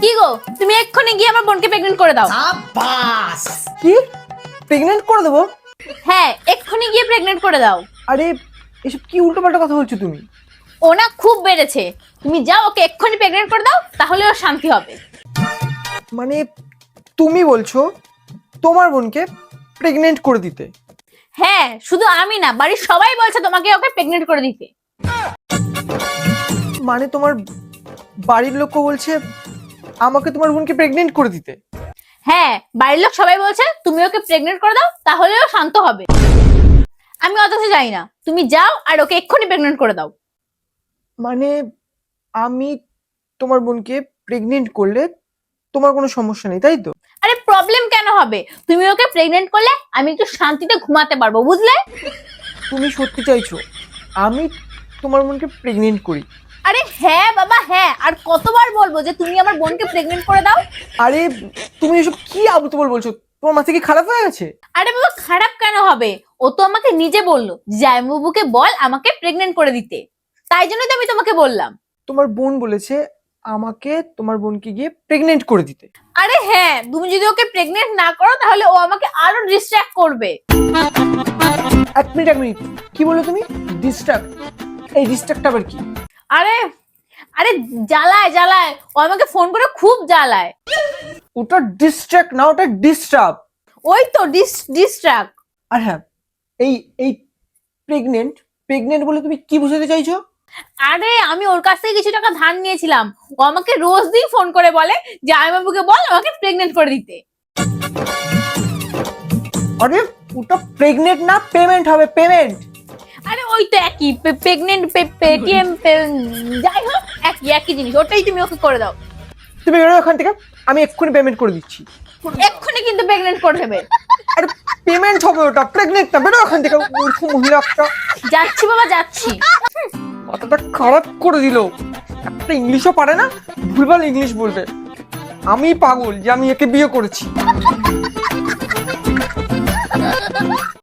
কি গো, তুমি এক্ষুনি গিয়ে আমার বোনকে প্রেগনেন্ট করে দাও। সাবাস। কি প্রেগনেন্ট করে দেবো? হ্যাঁ, এক্ষুনি গিয়ে প্রেগনেন্ট করে দাও। আরে এসব কি উল্টোপাল্টা কথা বলছো তুমি? ও না খুব বেড়েছে, তুমি যাও ওকে এক্ষুনি প্রেগনেন্ট করে দাও, তাহলে ওর শান্তি হবে। মানে তুমি বলছো তোমার বোনকে প্রেগনেন্ট করে দিতে? হ্যাঁ, শুধু আমি না, বাড়ির সবাই বলছে তোমাকে ওকে প্রেগনেন্ট করে দিতে। মানে তোমার বাড়ির লোকও বলছে আমাকে তোমার বোনকে প্রেগনেন্ট করে দিতে? হ্যাঁ, বাড়ির লোক সবাই বলছে তুমি ওকে প্রেগনেন্ট করে দাও, তাহলে ও শান্ত হবে। আমি অত কিছু জানি না, তুমি যাও আর ওকে এক্ষুনি প্রেগনেন্ট করে দাও। মানে আমি তোমার বোনকে প্রেগনেন্ট করলে তোমার কোনো সমস্যা নেই, তাই তো? আরে প্রবলেম কেন হবে? তুমি ওকে প্রেগনেন্ট করলে আমি একটু শান্তিতে ঘুমাতে পারবো, বুঝলে? তুমি সত্যি চাইছো আমি তোমার বোনকে প্রেগনেন্ট করি? আরে হ্যাঁ বাবা হ্যাঁ, আর কতবার বলবো যে তুমি আমার বোনকে প্রেগনেন্ট করে দাও? আরে তুমি এসব কি আবল-তাবল বলছো? তোমার মাথা কি খারাপ হয়ে গেছে? আরে বাবা খারাপ কেন হবে? ও তো আমাকে নিজে বললো জামাইবাবুকে বল আমাকে প্রেগনেন্ট করে দিতে, তাই জন্যই তো আমি তোমাকে বললাম। তোমার বোন বলেছে আমাকে তোমার বোনকে গিয়ে প্রেগনেন্ট করে দিতে? আরে হ্যাঁ, তুমি যদি ওকে প্রেগনেন্ট না করো তাহলে ও আমাকে আরো ডিস্ট্রাক্ট করবে। এক মিনিট, কি বললে তুমি? ডিস্ট্রাক্ট? এই ডিস্ট্রাক্ট আবার কি? আরে আরে জ্বালায় জ্বালায়, ও আমাকে ফোন করে খুব জ্বালায়। ওটা ডিস্ট্রাক্ট না, ওটা ডিস্টার্ব। ওই তো ডিস্ট্রাক্ট। আর হ্যাঁ, এই এই প্রেগনেন্ট প্রেগনেন্ট বলে তুমি কি বোঝাতে চাইছো? আরে আমি ওর কাছ থেকে কিছু টাকা ধার নিয়েছিলাম, ও আমাকে রোজ দিন ফোন করে বলে যে জামাইবাবুকে বল আমাকে প্রেগনেন্ট করে দিতে। আরে ওটা প্রেগনেন্ট না, পেমেন্ট হবে, পেমেন্ট। আরে ওই তো একই, প্রেগনেন্ট পেটিএম, যাই হোক একই একই জিনিস, ওটাই তুমি ওকে করে দাও। তুমি বেরো এখান থেকে, আমি এক্ষুনি পেমেন্ট করে দিচ্ছি। এক্ষুনি কিন্তু প্রেগনেন্ট করে দেবে। আরে পেমেন্ট হবে, ওটা প্রেগনেন্ট না। বেরো এখান থেকে, মূর্খ মহিলা একটা। যাচ্ছি বাবা যাচ্ছি। মাথাটা খারাপ করে দিল। একটা ইংলিশও পারে না, ভুলভাল ইংলিশ বলবে। আমি পাগল যে আমি একে বিয়ে করেছি।